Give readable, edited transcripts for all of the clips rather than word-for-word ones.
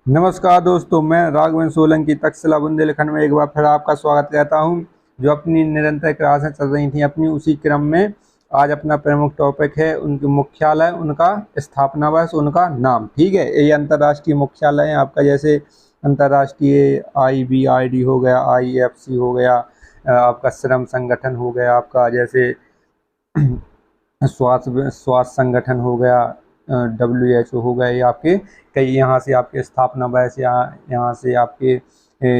नमस्कार दोस्तों, मैं राघवेंद्र सोलंकी तक्षशिला बुंदेलखंड में एक बार फिर आपका स्वागत करता हूं। जो अपनी निरंतर क्लासें चल रही थी अपनी उसी क्रम में आज अपना प्रमुख टॉपिक है उनके मुख्यालय, उनका स्थापना वर्ष, उनका नाम। ठीक है, ये अंतर्राष्ट्रीय मुख्यालय है आपका, जैसे अंतर्राष्ट्रीय IBRD हो गया, IFC हो गया, आपका श्रम संगठन हो गया, आपका जैसे स्वास्थ्य संगठन हो गया, WHO हो गए, आपके कई यहाँ से आपके स्थापना वर्ष, यहाँ से आपके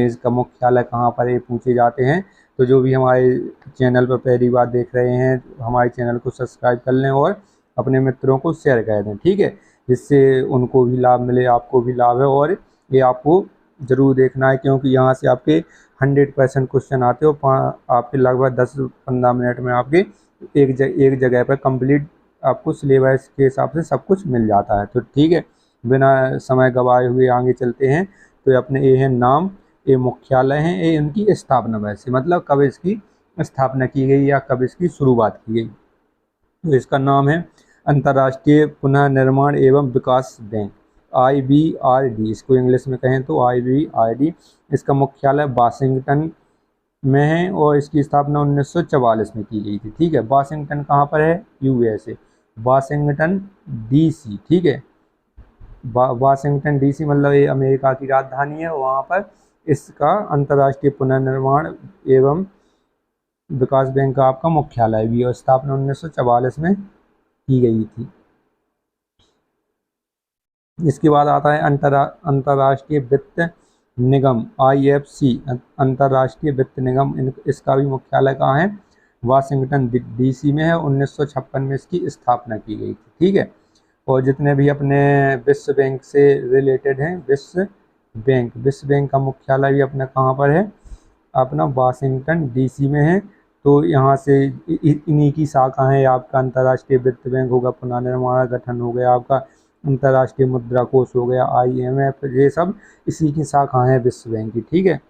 इसका मुख्यालय कहाँ पर ये पूछे जाते हैं। तो जो भी हमारे चैनल पर पहली बार देख रहे हैं हमारे चैनल को सब्सक्राइब कर लें और अपने मित्रों को शेयर कर दें, ठीक है, जिससे उनको भी लाभ मिले, आपको भी लाभ है। और ये आपको ज़रूर देखना है क्योंकि यहाँ से आपके 100% क्वेश्चन आते हो, आपके लगभग 10-15 मिनट में आपके एक जगह पर कंप्लीट आपको सिलेबस के हिसाब से सब कुछ मिल जाता है। तो ठीक है, बिना समय गवाए हुए आगे चलते हैं। तो ये अपने ये है नाम, ये मुख्यालय हैं, ये इनकी स्थापना वैसे मतलब कब इसकी स्थापना की गई या कब इसकी शुरुआत की गई। तो इसका नाम है अंतर्राष्ट्रीय पुनर्निर्माण एवं विकास बैंक, IBRD, इसको इंग्लिश में कहें तो IBRD। इसका मुख्यालय वाशिंगटन में है और इसकी स्थापना 1944 में की गई थी। ठीक है, वाशिंगटन कहाँ पर है? USA, Washington DC। ठीक है, वाशिंगटन DC मतलब ये अमेरिका की राजधानी है, वहाँ पर इसका अंतर्राष्ट्रीय पुनर्निर्माण एवं विकास बैंक का आपका मुख्यालय भी, और स्थापना 1944 में की गई थी। इसके बाद आता है अंतर्राष्ट्रीय वित्त निगम, IFC, अंतर्राष्ट्रीय वित्त निगम। इसका भी मुख्यालय कहाँ है? वाशिंगटन DC में है। 1956 में इसकी स्थापना की गई थी। ठीक है, और जितने भी अपने विश्व बैंक से रिलेटेड हैं, विश्व बैंक का मुख्यालय भी अपना कहाँ पर है? अपना वाशिंगटन DC में है। तो यहाँ से इन्हीं की शाखा है आपका अंतर्राष्ट्रीय वित्त बैंक होगा, पुनर्निर्माण गठन हो गया, आपका अंतर्राष्ट्रीय मुद्रा कोष हो गया, IMF, ये सब इसी की शाखा है विश्व बैंक की। ठीक है,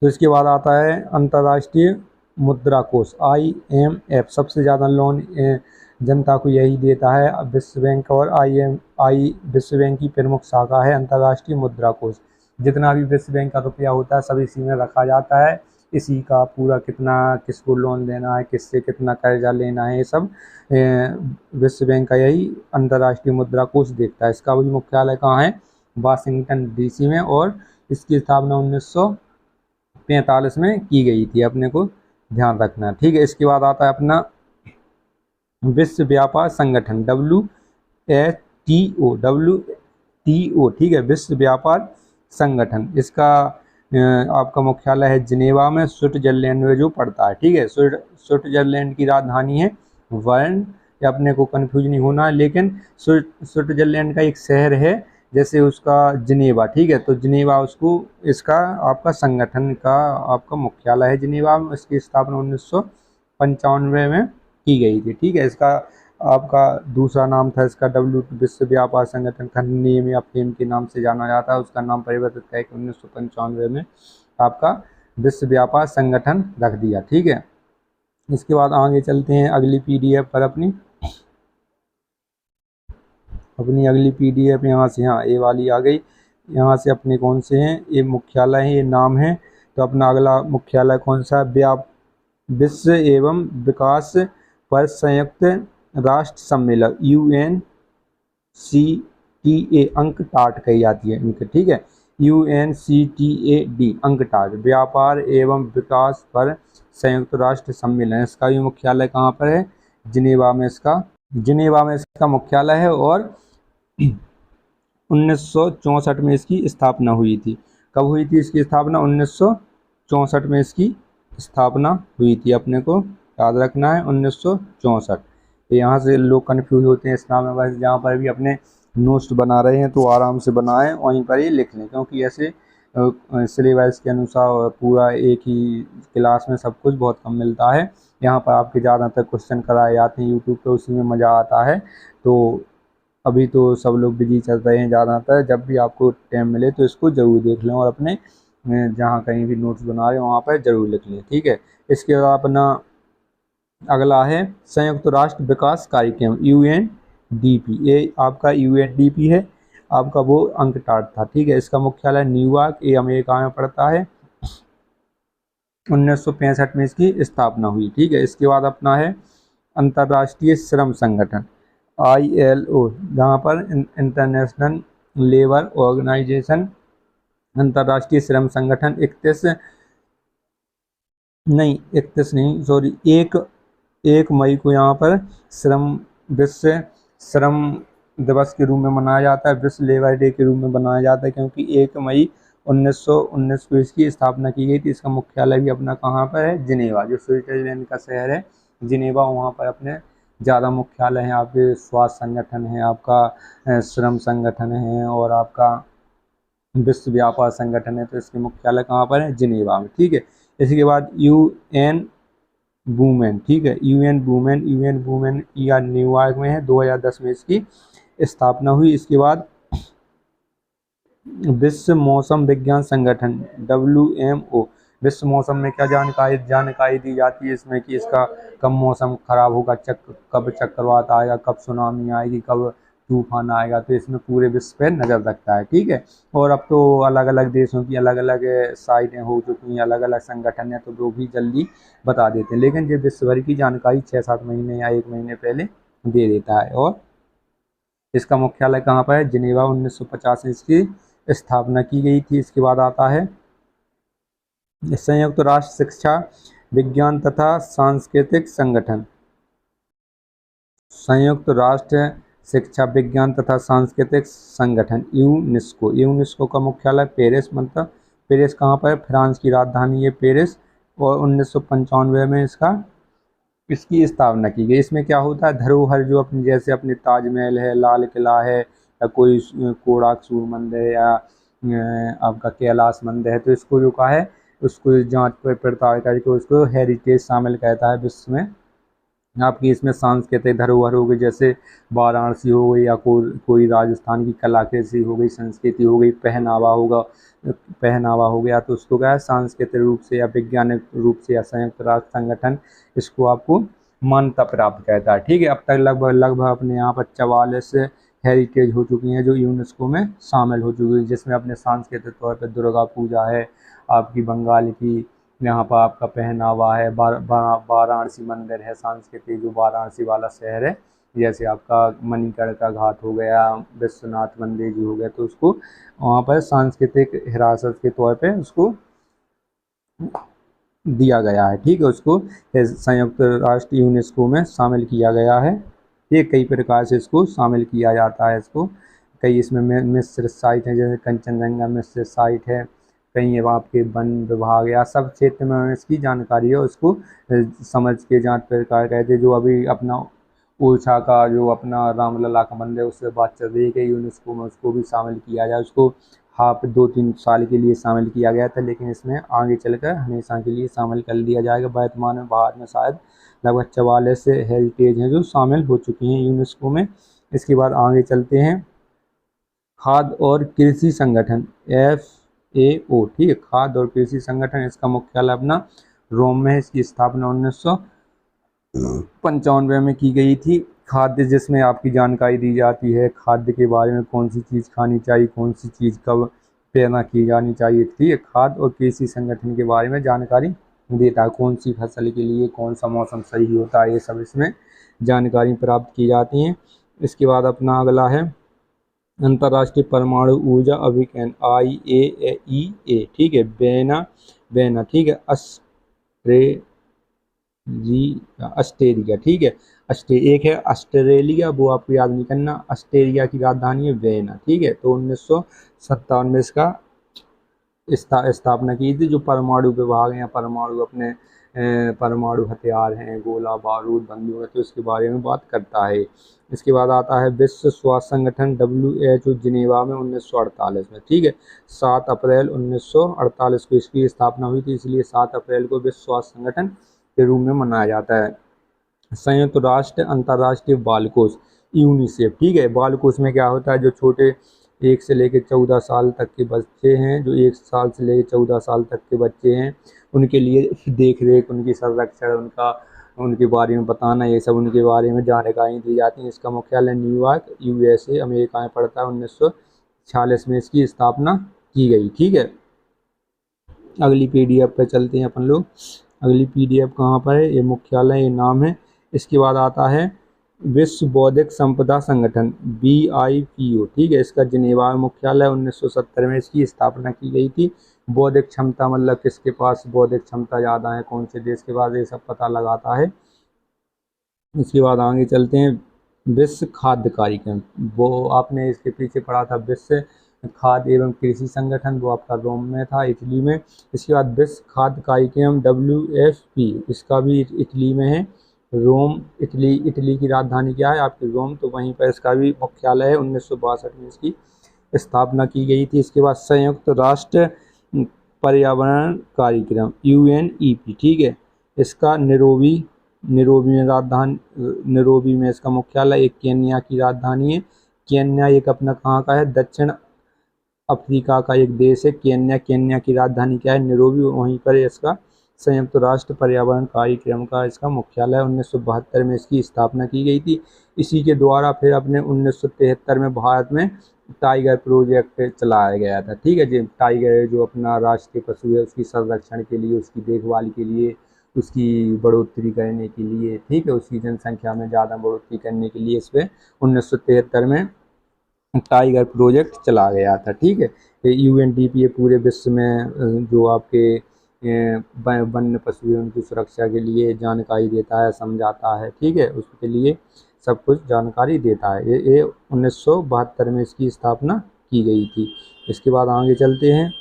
तो इसके बाद आता है अंतर्राष्ट्रीय मुद्रा कोष, IMF। सबसे ज़्यादा लोन जनता को यही देता है विश्व बैंक, और विश्व बैंक की प्रमुख शाखा है अंतर्राष्ट्रीय मुद्रा कोष। जितना भी विश्व बैंक का रुपया होता है सब इसी में रखा जाता है। इसी का पूरा कितना किसको लोन देना है, किससे कितना कर्जा लेना है, ये सब विश्व बैंक का यही अंतर्राष्ट्रीय मुद्रा कोष देखता है। इसका भी मुख्यालय कहाँ है? वाशिंगटन DC में, और इसकी स्थापना 1945 में की गई थी, अपने को ध्यान रखना। ठीक है, इसके बाद आता है अपना विश्व व्यापार संगठन, WTO। ठीक है, विश्व व्यापार संगठन, इसका आपका मुख्यालय है जिनेवा में, स्विट्जरलैंड में जो पड़ता है। ठीक है, स्विट्जरलैंड की राजधानी है बर्न, या अपने को कंफ्यूज नहीं होना है, लेकिन स्विट्जरलैंड का एक शहर है जैसे उसका जिनेवा। ठीक है, तो जिनेवा उसको इसका आपका संगठन का आपका मुख्यालय है जिनेवा में। इसकी स्थापना 1995 में की गई थी। ठीक है, इसका आपका दूसरा नाम था इसका विश्व व्यापार संगठन, खंड नेम या फेम के नाम से जाना जाता है। उसका नाम परिवर्तित करके 1995 में आपका विश्व व्यापार संगठन रख दिया। ठीक है, इसके बाद आगे चलते हैं अगली PDF पर। अपनी अगली PDF यहाँ से, हाँ ये वाली आ गई। यहाँ से अपने कौन से हैं? ये मुख्यालय है, ये नाम है। तो अपना अगला मुख्यालय कौन सा है? विश्व एवं विकास पर संयुक्त राष्ट्र सम्मेलन, UNCTAD, अंकटाड कही जाती है इनके। ठीक है, UNCTAD, अंकटाड, व्यापार एवं विकास पर संयुक्त राष्ट्र सम्मेलन। इसका भी मुख्यालय कहाँ पर है? जिनेवा में इसका मुख्यालय है। और 1964 में इसकी स्थापना हुई थी। कब हुई थी इसकी स्थापना? 1964 में इसकी स्थापना हुई थी, अपने को याद रखना है 1964। यहाँ से लोग कन्फ्यूज होते हैं इस नाम में, बस जहाँ पर भी अपने नोट्स बना रहे हैं तो आराम से बनाएं, वहीं पर ही लिख लें, क्योंकि ऐसे सिलेबस के अनुसार पूरा एक ही क्लास में सब कुछ बहुत कम मिलता है। यहाँ पर आपके ज़्यादातर क्वेश्चन कराए जाते हैं यूट्यूब पे, उसी में मज़ा आता है। तो अभी तो सब लोग बिजी चल रहे हैं ज़्यादातर, जब भी आपको टाइम मिले तो इसको ज़रूर देख लें और अपने जहाँ कहीं भी नोट्स बना रहे हैं वहाँ पर ज़रूर लिख लें। ठीक है, इसके बाद अपना अगला है संयुक्त राष्ट्र विकास कार्यक्रम, UNDP। ये आपका UNDP है। आपका वो अंकटाड था, ठीक है। इसका मुख्यालय न्यूयॉर्क, ये अमेरिका में पड़ता है। 1965 में इसकी स्थापना हुई, ठीक है। इसके बाद अपना है अंतर्राष्ट्रीय श्रम संगठन ILO, जहाँ पर इंटरनेशनल लेबर ऑर्गेनाइजेशन, अंतर्राष्ट्रीय श्रम संगठन 31 नहीं सॉरी 1 मई को यहाँ पर विश्व श्रम दिवस के रूप में मनाया जाता है, विश्व लेबर डे के रूप में मनाया जाता है, क्योंकि 1 मई 1919 को इसकी स्थापना की गई थी। इसका मुख्यालय भी अपना कहाँ पर है, जिनेवा, जो स्विट्जरलैंड का शहर है जिनेवा, वहाँ पर अपने ज़्यादा मुख्यालय हैं। आपके स्वास्थ्य संगठन है, आपका श्रम संगठन है, और आपका विश्व व्यापार संगठन है, तो इसके मुख्यालय कहाँ पर है, जिनेवा में, ठीक है। इसके बाद UN वुमेन, ठीक है, UN वुमेन या न्यूयॉर्क में है, 2010 में इसकी स्थापना हुई। इसके बाद विश्व मौसम विज्ञान संगठन WMO, विश्व मौसम में क्या जानकारी दी जाती है इसमें, कि इसका कब मौसम खराब होगा, कब चक्रवात आएगा, कब सुनामी आएगी, कब तूफान आएगा, तो इसमें पूरे विश्व पे नज़र रखता है, ठीक है। और अब तो अलग अलग देशों की अलग अलग साइटें हो चुकी हैं, अलग अलग संगठन है, तो वो भी जल्दी बता देते हैं, लेकिन ये विश्व भर की जानकारी 6-7 महीने या 1 महीने पहले दे देता है। और इसका मुख्यालय कहाँ पर है, जिनेवा, 1950 में इसकी स्थापना की गई थी। इसके बाद आता है संयुक्त राष्ट्र शिक्षा विज्ञान तथा सांस्कृतिक संगठन, संयुक्त राष्ट्र शिक्षा विज्ञान तथा सांस्कृतिक संगठन यूनेस्को का मुख्यालय पेरिस, मतलब पेरिस कहाँ पर है, फ्रांस की राजधानी है पेरिस, और 1995 में इसकी स्थापना की गई। इसमें क्या होता है, धरोहर जो अपनी, जैसे अपने ताजमहल है, लाल किला है, या कोई कोणार्क सूर्य मंदिर है, या आपका कैलाश मंदिर है, तो इसको जो कहा है उसको जांच पड़ताल करके उसको हेरिटेज शामिल कहता है विश्व में। आपकी इसमें सांस्कृतिक धरोहर हो गई, जैसे वाराणसी हो गई, या कोई राजस्थान की कलाकृति हो गई, संस्कृति हो गई, पहनावा हो गया, तो उसको क्या है, सांस्कृतिक रूप से या वैज्ञानिक रूप से या संयुक्त राष्ट्र संगठन इसको आपको मान्यता प्राप्त कहता है, ठीक है। अब तक लगभग अपने यहाँ पर 44 हेरिटेज हो चुकी हैं जो यूनेस्को में शामिल हो चुकी है, जिसमें अपने सांस्कृतिक तौर पर दुर्गा पूजा है, आपकी बंगाल की, यहाँ पर आपका पहनावा है, वाराणसी मंदिर है सांस्कृतिक, जो वाराणसी वाला शहर है, जैसे आपका मणिकर्णिका घाट हो गया, विश्वनाथ मंदिर जी हो गया, तो उसको वहाँ पर सांस्कृतिक हिरासत के तौर पे उसको दिया गया है, ठीक है। उसको संयुक्त राष्ट्र यूनेस्को में शामिल किया गया है। ये कई प्रकार से इसको शामिल किया जाता है, इसको कई इसमें मिश्र साइट है, जैसे कंचनजंगा मिश्र साइट है, कहीं आपके वन विभाग या सब क्षेत्र में इसकी जानकारी है, उसको समझ के जांच पड़ताल कहते हैं। जो अभी अपना ओरछा का जो अपना रामलला का मंदिर है, उससे बात चल रही है कि यूनेस्को में उसको भी शामिल किया जाए, उसको 2-3 साल के लिए शामिल किया गया था, लेकिन इसमें आगे चलकर हमेशा के लिए शामिल कर दिया जाएगा। वर्तमान में भारत में शायद लगभग 44 हेरिटेज हैं जो शामिल हो चुकी हैं यूनेस्को में। इसके बाद आगे चलते हैं, खाद्य और कृषि संगठन FAO, ठीक है, खाद्य और कृषि संगठन, इसका मुख्यालय अपना रोम में है। इसकी स्थापना 1995 में की गई थी। खाद्य, जिसमें आपकी जानकारी दी जाती है खाद्य के बारे में, कौन सी चीज़ खानी चाहिए, कौन सी चीज़ कब पैदा की जानी चाहिए, ठीक है। खाद्य और कृषि संगठन के बारे में जानकारी देता है, कौन सी फसल के लिए कौन सा मौसम सही होता है, ये सब इसमें जानकारी प्राप्त की जाती हैं। इसके बाद अपना अगला है अंतर्राष्ट्रीय परमाणु ऊर्जा अभियान IAEA, ठीक है, बेना, ठीक है, ऑस्ट्रेलिया, ठीक है, एक है ऑस्ट्रेलिया, वो आपको याद नहीं करना, ऑस्ट्रेलिया की राजधानी है वेना, ठीक है। तो 1957 में इसका स्थापना की थी। जो परमाणु विभाग हैं, परमाणु अपने परमाणु हथियार हैं, गोला बारूद बंदूक है, तो इसके बारे में बात करता है। इसके बाद आता है विश्व स्वास्थ्य संगठन WHO जिनेवा में 1948 में, ठीक है, 7 अप्रैल 1948 को इसकी स्थापना हुई थी, इसलिए 7 अप्रैल को विश्व स्वास्थ्य संगठन के रूप में मनाया जाता है। संयुक्त राष्ट्र अंतर्राष्ट्रीय बाल कोष यूनिसेफ, ठीक है, बाल कोष में क्या होता है, जो छोटे 1 से लेकर 14 साल तक के बच्चे हैं, जो 1 साल से लेकर 14 साल तक के बच्चे हैं, उनके लिए देख रेख, उनकी संरक्षण, उनके बारे में बताना, ये सब उनके बारे में जानकारी दी जाती है। इसका मुख्यालय न्यूयॉर्क USA अमेरिका में पड़ता है। 1946 में इसकी स्थापना की गई। ठीक है, अगली पीडीएफ पे चलते हैं अपन लोग। अगली पीडीएफ कहाँ पर है, ये मुख्यालय, ये नाम है। इसके बाद आता है विश्व बौद्धिक संपदा संगठन, BIPO। ठीक है, इसका जिनेवा में मुख्यालय, 1970 में इसकी स्थापना की गई थी। बौद्धिक क्षमता मतलब किसके पास बौद्धिक क्षमता ज़्यादा है, कौन से देश के पास, ये सब पता लगाता है। इसके बाद आगे चलते हैं विश्व खाद्य कार्यक्रम, वो आपने इसके पीछे पढ़ा था, विश्व खाद्य एवं कृषि संगठन, वो आपका रोम में था, इटली में। इसके बाद विश्व खाद्य कार्यक्रम WFP, इसका भी इटली में है, रोम, इटली। इटली की राजधानी क्या है आपकी, रोम, तो वहीं पर इसका भी मुख्यालय है। 1962 में इसकी स्थापना की गई थी। इसके बाद संयुक्त राष्ट्र पर्यावरण कार्यक्रम UNEP। ठीक है, इसका निरोबी में राजधानी, निरोबी में इसका मुख्यालय, एक केन्या की राजधानी है। केन्या एक अपना कहाँ का है, दक्षिण अफ्रीका का एक देश है केन्या। केन्या की राजधानी क्या है, निरोबी, वहीं पर इसका संयुक्त राष्ट्र पर्यावरण कार्यक्रम का इसका मुख्यालय। 1972 में इसकी स्थापना की गई थी। इसी के द्वारा फिर अपने 1973 में भारत में टाइगर प्रोजेक्ट चलाया गया था। ठीक है जी, टाइगर जो अपना राष्ट्रीय पशु है, उसकी संरक्षण के लिए, उसकी देखभाल के लिए, उसकी बढ़ोतरी करने के लिए, ठीक है, उसकी जनसंख्या में ज़्यादा बढ़ोतरी करने के लिए इस पर 1973 में टाइगर प्रोजेक्ट चला गया था। ठीक है, UNDP ये पूरे विश्व में जो आपके वन्य पशु है उनकी सुरक्षा के लिए जानकारी देता है, समझाता है। ठीक है, उसके लिए सब कुछ जानकारी देता है। ये 1972 में इसकी स्थापना की गई थी। इसके बाद आगे चलते हैं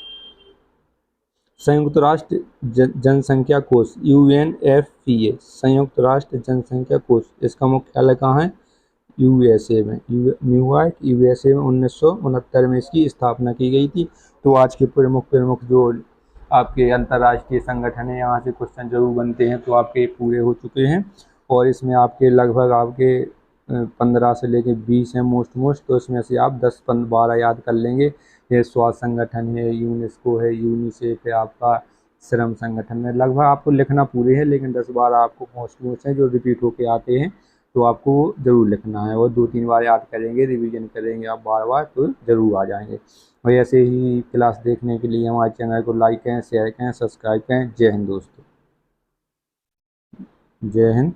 संयुक्त राष्ट्र जनसंख्या कोष UNFPA, संयुक्त राष्ट्र जनसंख्या कोष, इसका मुख्यालय कहाँ है, USA में, न्यूयॉर्क, USA में। 1969 में इसकी स्थापना की गई थी। तो आज के प्रमुख जो आपके अंतर्राष्ट्रीय संगठन है, यहाँ से क्वेश्चन जरूर बनते हैं, तो आपके पूरे हो चुके हैं। और इसमें आपके लगभग आपके 15 से लेके 20 हैं मोस्ट, तो इसमें से आप 10-12 याद कर लेंगे। ये स्वास्थ्य संगठन है, यूनेस्को है, यूनिसेफ है, आपका श्रम संगठन है। लगभग आपको लिखना पूरे हैं, लेकिन 10-12 आपको मोस्ट हैं जो रिपीट होके आते हैं, तो आपको जरूर लिखना है। और 2-3 बार याद करेंगे, रिवीजन करेंगे आप बार बार, तो जरूर आ जाएंगे। और ऐसे ही क्लास देखने के लिए हमारे चैनल को लाइक करें, शेयर करें, सब्सक्राइब करें। जय हिंद दोस्तों, जय हिंद।